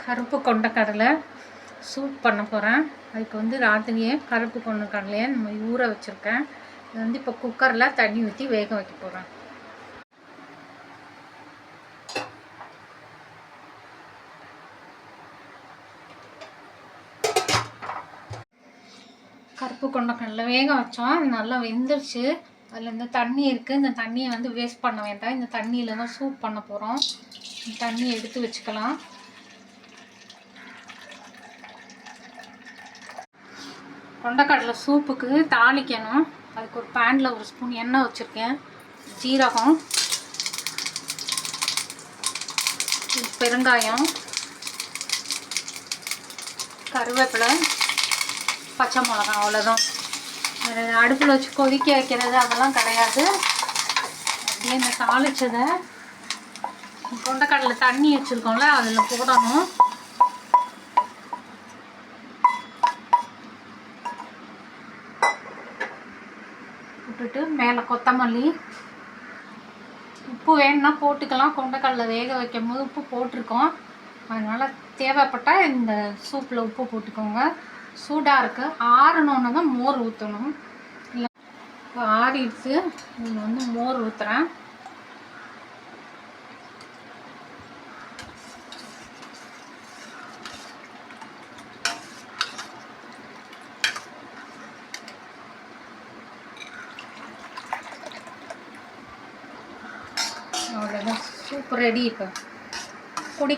கருப்பு கொண்டக்கடலை சூப் பண்ண போகிறேன். அதுக்கு வந்து ராத்திரியே கருப்பு கொண்டக்கடலையை நம்ம ஊற வச்சுருக்கேன். இது வந்து இப்போ குக்கரில் தண்ணி ஊற்றி வேக வைக்க போகிறேன். கருப்பு கொண்டக்கடலை வேக வச்சோம். அது நல்லா வெந்துருச்சு. அதில் இந்த தண்ணி இருக்குது. இந்த தண்ணியை வந்து வேஸ்ட் பண்ண வேண்டாம். இந்த தண்ணியில் தான் சூப் பண்ண போகிறோம். இந்த தண்ணியை எடுத்து வச்சுக்கலாம். கொண்டக்கடலை சூப்புக்கு தாளிக்கணும். அதுக்கு ஒரு பேனில் ஒரு ஸ்பூன் எண்ணெய் வச்சுருக்கேன். ஜீரகம், பெருங்காயம், கருவேப்பிலை, பச்சை மிளகாய், அவ்வளோதான். அடுப்பில் வச்சு கொதிக்க வைக்கிறது அதெல்லாம் கிடையாது. அப்படியே இந்த தாளிச்சதை கொண்டக்கடலை தண்ணி வச்சுருக்கோம்ல அதில் போடணும். போட்டுட்டு மேலே கொத்தமல்லி, உப்பு வேணும்னா போட்டுக்கலாம். கொண்டக்கடலை வேக வைக்கும் போது உப்பு போட்டிருக்கோம். அதனால் தேவைப்பட்டால் இந்த சூப்பில் உப்பு போட்டுக்கோங்க. சூடாக இருக்குது. ஆறணுன்னு தான் மோர் ஊற்றணும். இல்லை இப்போ ஆறிடுச்சு. இதில் வந்து மோர் ஊற்றுறேன். அவ்வளோதான், சூப் ரெடி. இப்போ குடி